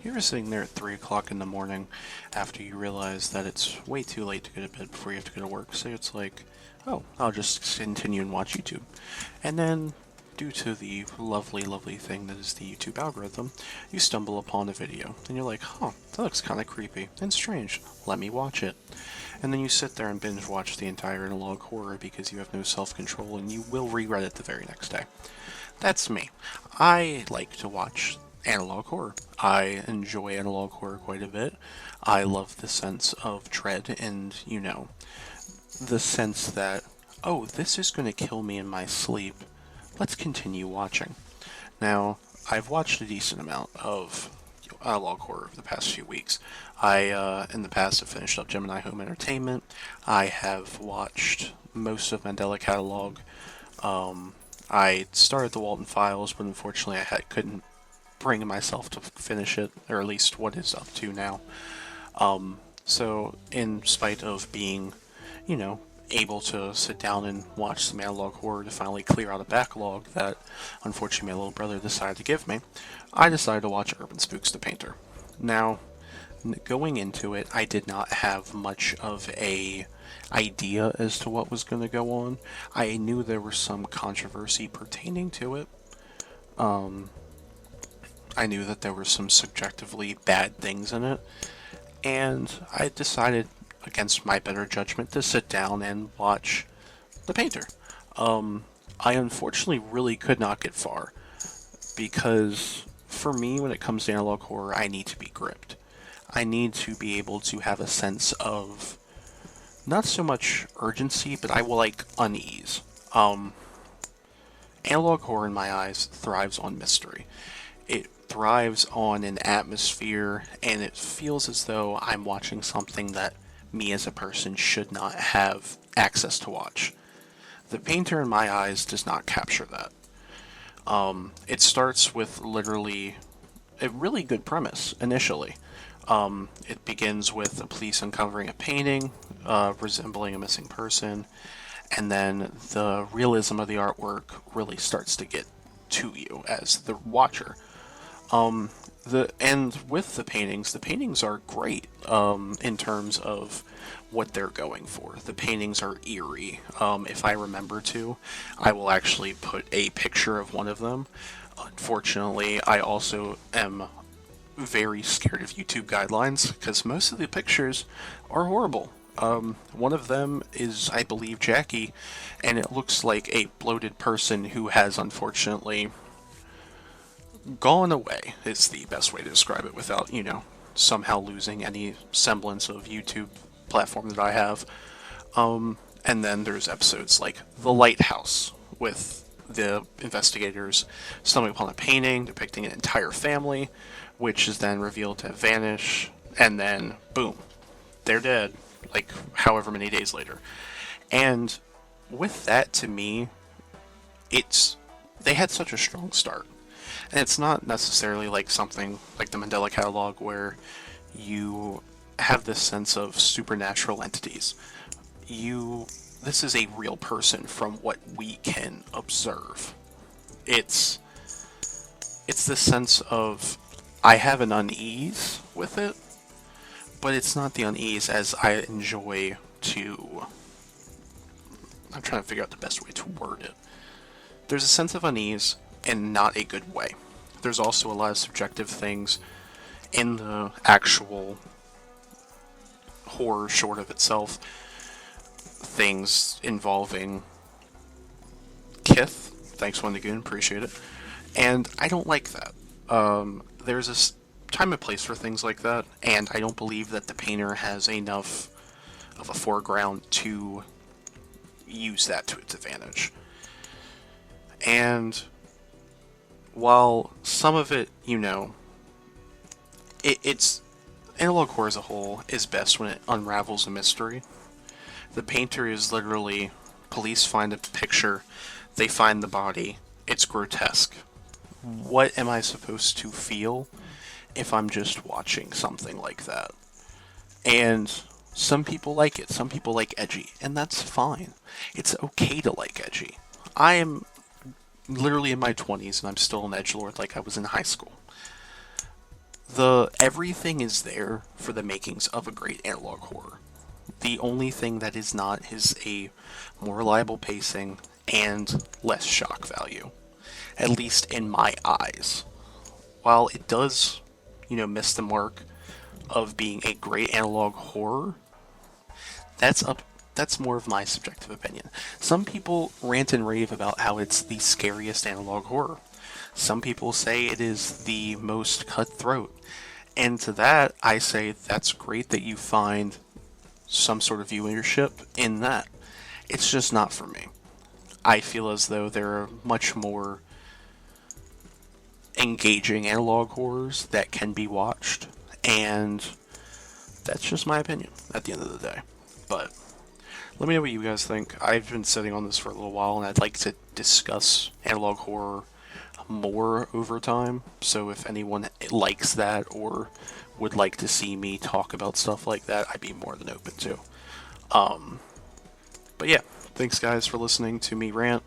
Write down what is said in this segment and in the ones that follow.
You're sitting there at 3 o'clock in the morning after you realize that it's way too late to go to bed before you have to go to work, so it's like, oh, I'll just continue and watch YouTube. And then, due to the lovely, lovely thing that is the YouTube algorithm, you stumble upon a video, and you're like, huh, that looks kind of creepy and strange. Let me watch it. And then you sit there and binge watch the entire Analogue horror because you have no self-control, and you will reread it the very next day. That's me. I like to watch Analogue horror. I enjoy Analogue horror quite a bit. I love the sense of dread and, the sense that, oh, this is going to kill me in my sleep. Let's continue watching. Now, I've watched a decent amount of Analogue horror over the past few weeks. In the past, have finished up Gemini Home Entertainment. I have watched most of Mandela Catalog. I started the Walton Files, but unfortunately couldn't bring myself to finish it, or at least what it's up to now. So, in spite of being, able to sit down and watch some Analogue horror to finally clear out a backlog that, unfortunately, my little brother decided to give me, I decided to watch Urbanspook's The Painter. Now, going into it, I did not have much of a idea as to what was going to go on. I knew there was some controversy pertaining to it. I knew that there were some subjectively bad things in it, and I decided, against my better judgment, to sit down and watch The Painter. I unfortunately really could not get far, because for me, when it comes to Analogue horror, I need to be gripped. I need to be able to have a sense of not so much urgency, but I will like unease. Analogue horror, in my eyes, thrives on mystery. It thrives on an atmosphere, and it feels as though I'm watching something that me as a person should not have access to watch. The Painter, in my eyes, does not capture that. It starts with literally a really good premise initially. It begins with the police uncovering a painting resembling a missing person, and then the realism of the artwork really starts to get to you as the watcher. And with the paintings are great in terms of what they're going for. The paintings are eerie. If I remember to, I will actually put a picture of one of them. Unfortunately, I also am very scared of YouTube guidelines because most of the pictures are horrible. One of them is, I believe, Jackie, and it looks like a bloated person who has unfortunately gone away, is the best way to describe it without, somehow losing any semblance of YouTube platform that I have. And then there's episodes like The Lighthouse, with the investigators stumbling upon a painting depicting an entire family, which is then revealed to vanish, and then, boom, they're dead, like, however many days later. And with that, to me, they had such a strong start. And it's not necessarily like something like the Mandela Catalog where you have this sense of supernatural entities. This is a real person from what we can observe. It's this sense of, I have an unease with it, but it's not the unease as I enjoy to... I'm trying to figure out the best way to word it. There's a sense of unease in not a good way. There's also a lot of subjective things in the actual horror short of itself. Things involving Kith. Thanks, One Lagoon, appreciate it. And I don't like that. There's a time and place for things like that, and I don't believe that the painter has enough of a foreground to use that to its advantage. And while some of it, it's Analogue horror as a whole is best when it unravels a mystery. The Painter is literally, police find a picture, they find the body, it's grotesque. What am I supposed to feel if I'm just watching something like that? And some people like it, some people like edgy, and that's fine. It's okay to like edgy. I am literally in my 20s and I'm still an edgelord like I was in high school. The everything is there for the makings of a great analog horror. The only thing that is not is a more reliable pacing and less shock value, at least in my eyes. While it does, miss the mark of being a great analog horror, that's more of my subjective opinion. Some people rant and rave about how it's the scariest analog horror. Some people say it is the most cutthroat. And to that, I say that's great that you find some sort of viewership in that. It's just not for me. I feel as though there are much more engaging analog horrors that can be watched, and that's just my opinion at the end of the day. But let me know what you guys think. I've been sitting on this for a little while, and I'd like to discuss analog horror more over time. So if anyone likes that or would like to see me talk about stuff like that, I'd be more than open to. But yeah, thanks guys for listening to me rant.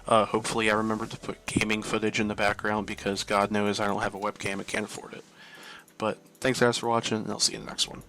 Hopefully I remembered to put gaming footage in the background because God knows I don't have a webcam and can't afford it. But thanks guys for watching, and I'll see you in the next one.